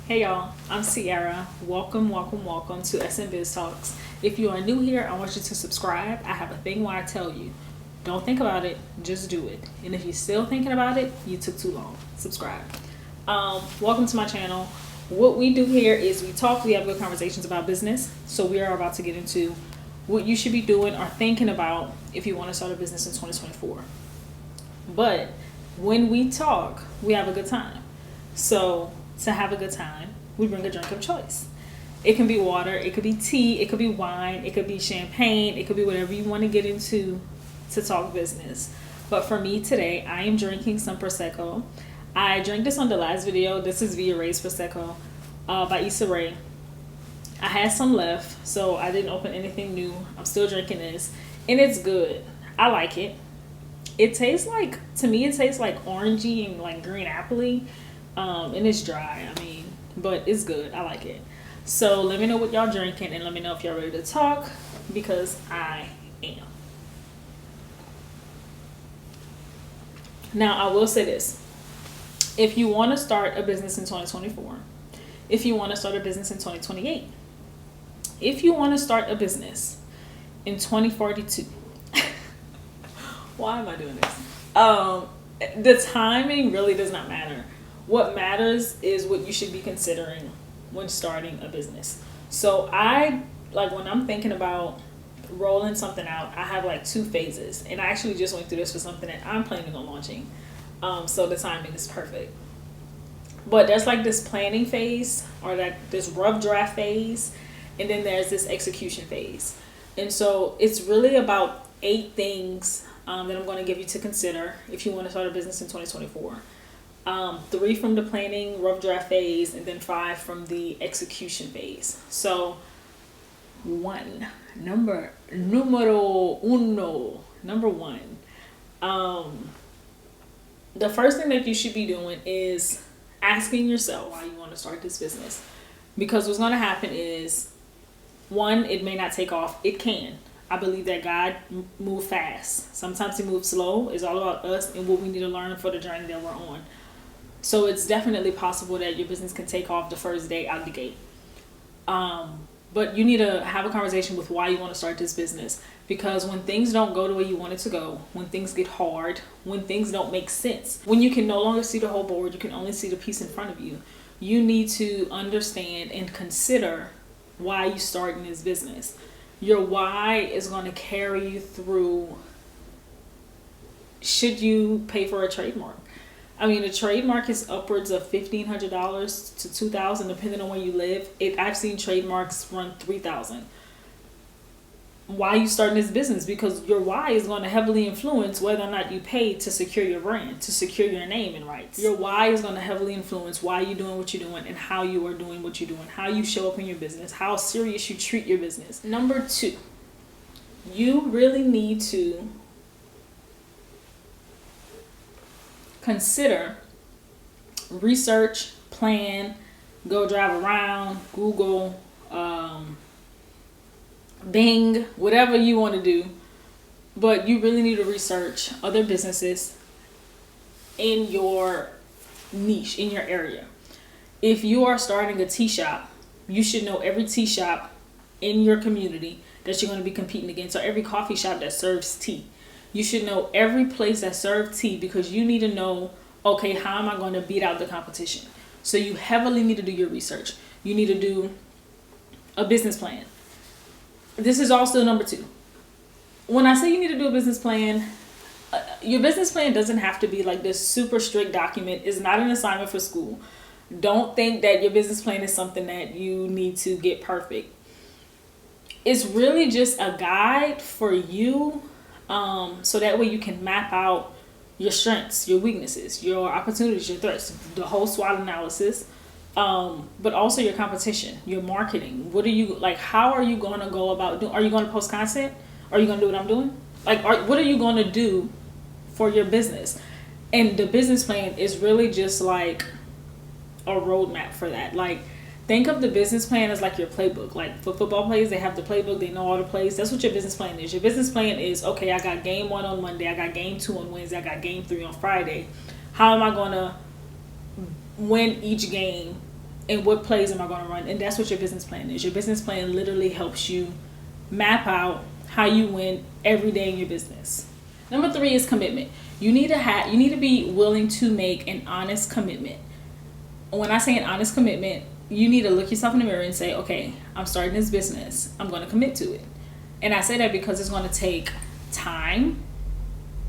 Hey y'all, I'm Sierra. Welcome to BizTalks. If you are new here, I want you to subscribe. I have a thing where I tell you, don't think about it, just do it. And if you're still thinking about it, you took too long. Subscribe. Welcome to my channel. What we do here is we talk, we have good conversations about business. So we are about to get into what you should be doing or thinking about if you want to start a business in 2024. But when we talk, we have a good time. So to have a good time, we bring a drink of choice. It can be water, it could be tea, it could be wine, it could be champagne, it could be whatever you want to get into to talk business. But for me today, I am drinking some Prosecco. I drank this on the last video. This is Via Ray's Prosecco by Issa Rae. I had some left, so I didn't open anything new. I'm still drinking this, and it's good. I like it. It tastes like, to me, it tastes like orangey and like green apple-y. And it's dry, but it's good. I like it. So let me know what y'all drinking and let me know if y'all ready to talk, because I am. Now, I will say this. If you want to start a business in 2024, if you want to start a business in 2028, if you want to start a business in 2042, why am I doing this? The timing really does not matter. What matters is what you should be considering when starting a business. So when I'm thinking about rolling something out, I have like two phases. And I actually just went through this for something that I'm planning on launching. So the timing is perfect. But there's like this planning phase, or this rough draft phase. And then there's this execution phase. And so it's really about 8 things that I'm going to give you to consider if you want to start a business in 2024. 3 from the planning rough draft phase, and then 5 from the execution phase. So number one, the first thing that you should be doing is asking yourself why you want to start this business. Because what's going to happen is, 1, it may not take off. It can. I believe that God moves fast. Sometimes he moves slow. It's all about us and what we need to learn for the journey that we're on. So it's definitely possible that your business can take off the first day out the gate. But you need to have a conversation with why you want to start this business. Because when things don't go the way you want it to go, when things get hard, when things don't make sense, when you can no longer see the whole board, you can only see the piece in front of you, you need to understand and consider why you starting this business. Your why is going to carry you through. Should you pay for a trademark? A trademark is upwards of $1,500 to $2,000, depending on where you live. I've seen trademarks run $3,000. Why are you starting this business? Because your why is going to heavily influence whether or not you pay to secure your brand, to secure your name and rights. Your why is going to heavily influence why you're doing what you're doing and how you are doing what you're doing, how you show up in your business, how serious you treat your business. Number 2, you really need to consider, research, plan, go drive around, Google, Bing, whatever you want to do. But you really need to research other businesses in your niche, in your area. If you are starting a tea shop, you should know every tea shop in your community that you're going to be competing against, or every coffee shop that serves tea. You should know every place that serves tea, because you need to know, okay, how am I going to beat out the competition? So you heavily need to do your research. You need to do a business plan. This is also number 2. When I say you need to do a business plan, your business plan doesn't have to be like this super strict document. It's not an assignment for school. Don't think that your business plan is something that you need to get perfect. It's really just a guide for you, so that way you can map out your strengths, your weaknesses, your opportunities, your threats, the whole SWOT analysis, but also your competition, your marketing. What are you like? How are you going to go about doing? Are you going to post content? Are you going to do what I'm doing? What are you going to do for your business? And the business plan is really just like a roadmap for that. Think of the business plan as like your playbook. Like for football players, they have the playbook, they know all the plays. That's what your business plan is. Your business plan is, okay, I got game 1 on Monday, I got game 2 on Wednesday, I got game 3 on Friday. How am I going to win each game and what plays am I going to run? And that's what your business plan is. Your business plan literally helps you map out how you win every day in your business. Number 3 is commitment. You need to be willing to make an honest commitment. When I say an honest commitment, you need to look yourself in the mirror and say, okay, I'm starting this business. I'm going to commit to it. And I say that because it's going to take time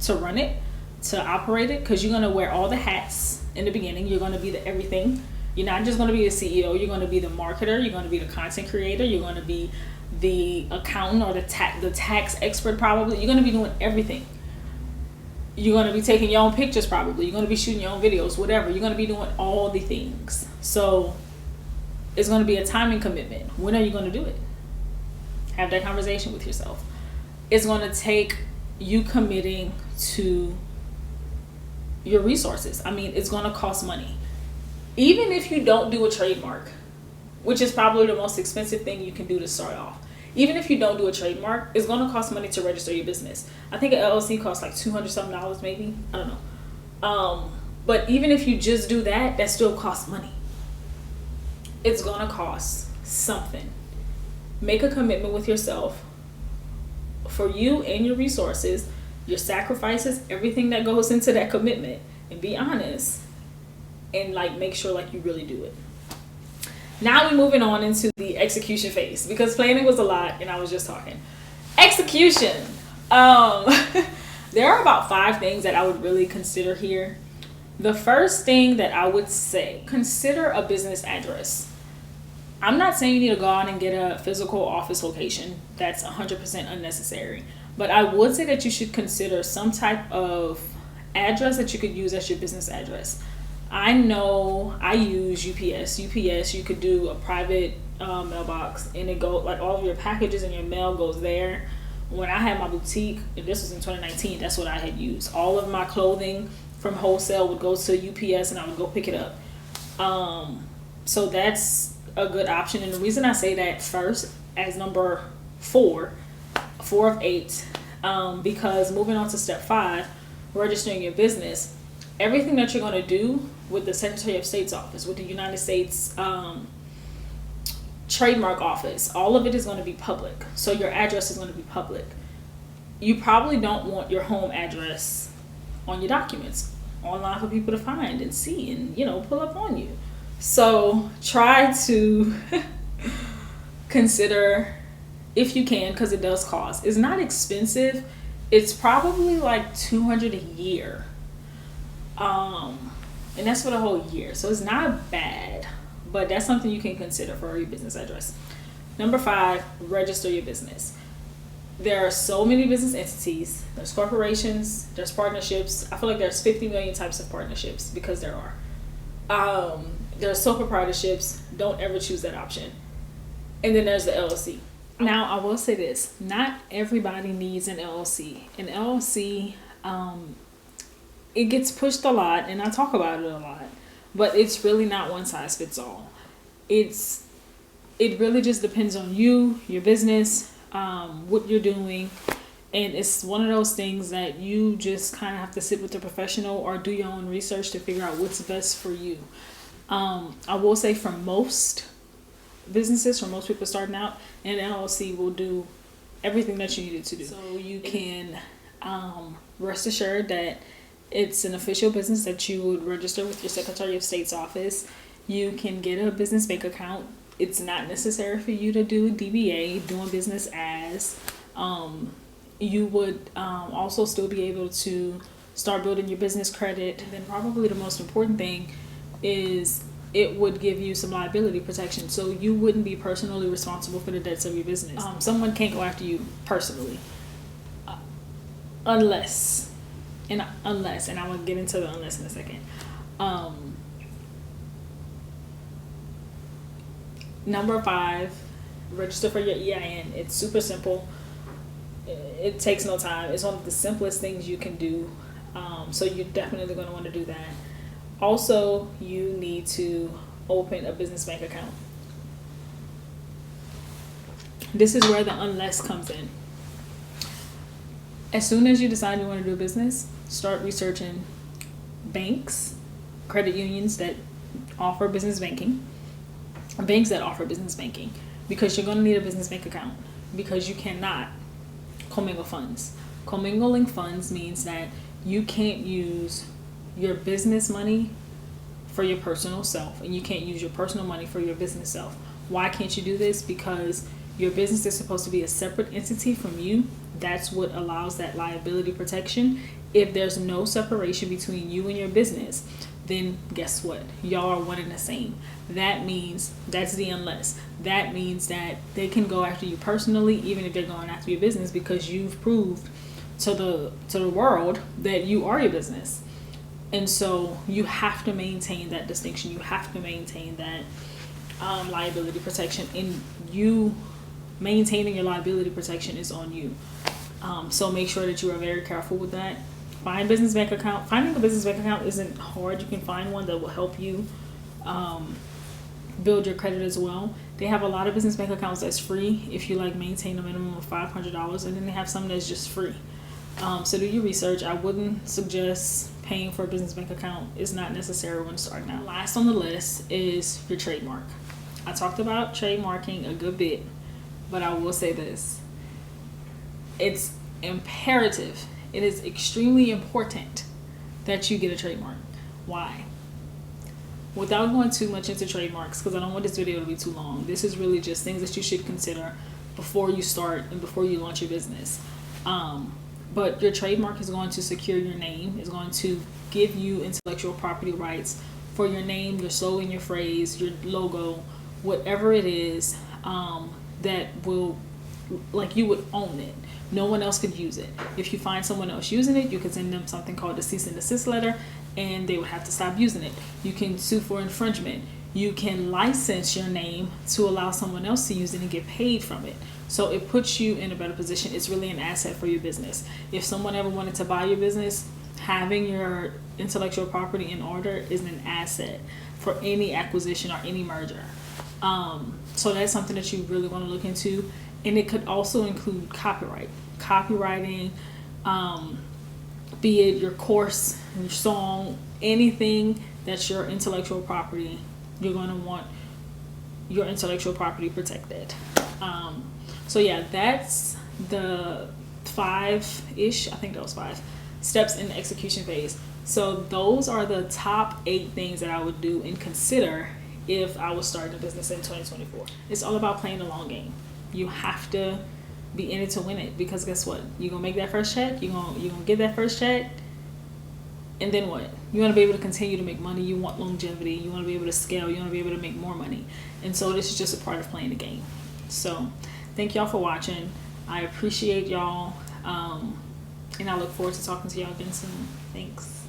to run it, to operate it, because you're going to wear all the hats in the beginning. You're going to be the everything. You're not just going to be the CEO. You're going to be the marketer. You're going to be the content creator. You're going to be the accountant or the tax expert probably. You're going to be doing everything. You're going to be taking your own pictures probably. You're going to be shooting your own videos, whatever. You're going to be doing all the things. So it's going to be a timing commitment. When are you going to do it? Have that conversation with yourself. It's going to take you committing to your resources. I mean, it's going to cost money. Even if you don't do a trademark, which is probably the most expensive thing you can do to start off. Even if you don't do a trademark, it's going to cost money to register your business. I think an LLC costs like $200 something maybe. I don't know. But even if you just do that, that still costs money. It's going to cost something. Make a commitment with yourself for you and your resources, your sacrifices, everything that goes into that commitment, and be honest and make sure you really do it. Now we're moving on into the execution phase, because planning was a lot and I was just talking. Execution. There are about 5 things that I would really consider here. The first thing that I would say, consider a business address. I'm not saying you need to go out and get a physical office location. That's 100% unnecessary. But I would say that you should consider some type of address that you could use as your business address. I know I use UPS. UPS, you could do a private mailbox, and it goes all of your packages and your mail goes there. When I had my boutique, and this was in 2019, that's what I had used. All of my clothing from wholesale would go to UPS and I would go pick it up. So that's a good option. And the reason I say that first as number 4 of 8, because moving on to step 5, registering your business, everything that you're going to do with the Secretary of State's office, with the United States trademark office, all of it is going to be public. So your address is going to be public. You probably don't want your home address on your documents online for people to find and see and pull up on you. So try to consider, if you can, because it does cost. It's not expensive. It's probably $200 a year. And that's for the whole year. So it's not bad, but that's something you can consider for your business address. Number 5, register your business. There are so many business entities. There's corporations, there's partnerships. I feel like there's 50 million types of partnerships, because there are. There's sole proprietorships. Don't ever choose that option. And then there's the LLC. Now, I will say this. Not everybody needs an LLC. An LLC, it gets pushed a lot, and I talk about it a lot, but it's really not one size fits all. It really just depends on you, your business, what you're doing, and it's one of those things that you just kind of have to sit with a professional or do your own research to figure out what's best for you. I will say for most businesses, for most people starting out, an LLC will do everything that you need it to do. So you can rest assured that it's an official business that you would register with your Secretary of State's office. You can get a business bank account. It's not necessary for you to do DBA, doing business as. You would also still be able to start building your business credit. And then probably the most important thing is it would give you some liability protection. So you wouldn't be personally responsible for the debts of your business. Someone can't go after you personally. Unless, and I will get into the unless in a second. Number 5, register for your EIN. It's super simple. It takes no time. It's one of the simplest things you can do. So you're definitely going to want to do that. Also, you need to open a business bank account. This is where the unless comes in. As soon as you decide you want to do a business, start researching banks, credit unions that offer business banking. banks that offer business banking, because you're going to need a business bank account, because you cannot commingle funds. Commingling funds means that you can't use your business money for your personal self, and you can't use your personal money for your business self. Why can't you do this? Because your business is supposed to be a separate entity from you. That's what allows that liability protection. If there's no separation between you and your business, then guess what? Y'all are one and the same. That means that's the unless. That means that they can go after you personally, even if they're going after your business, because you've proved to the world that you are your business. And so you have to maintain that distinction. You have to maintain that liability protection, and you maintaining your liability protection is on you. So make sure that you are very careful with that. Find business bank account. Finding a business bank account isn't hard. You can find one that will help you build your credit as well. They have a lot of business bank accounts that's free if you maintain a minimum of $500, and then they have some that's just free. So do your research. I wouldn't suggest paying for a business bank account. It's not necessary when starting out. Last on the list is your trademark. I talked about trademarking a good bit, but I will say this. It's imperative. It is extremely important that you get a trademark. Why? Without going too much into trademarks, because I don't want this video to be too long. This is really just things that you should consider before you start and before you launch your business. But your trademark is going to secure your name. It's going to give you intellectual property rights for your name, your slogan, your phrase, your logo, whatever it is, that will, you would own it. No one else could use it. If you find someone else using it, you can send them something called a cease and desist letter, and they would have to stop using it. You can sue for infringement. You can license your name to allow someone else to use it and get paid from it. So it puts you in a better position. It's really an asset for your business. If someone ever wanted to buy your business, having your intellectual property in order is an asset for any acquisition or any merger. So that's something that you really want to look into. And it could also include copywriting, be it your course, your song, anything that's your intellectual property. You're going to want your intellectual property protected. So yeah, that's the 5-ish, I think that was 5 steps in the execution phase. So those are the top 8 things that I would do and consider if I was starting a business in 2024. It's all about playing the long game. You have to be in it to win it, because guess what? You're going to make that first check. You're going to get that first check. And then what? You want to be able to continue to make money. You want longevity. You want to be able to scale. You want to be able to make more money. And so this is just a part of playing the game. So thank y'all for watching. I appreciate y'all. And I look forward to talking to y'all again soon. Thanks.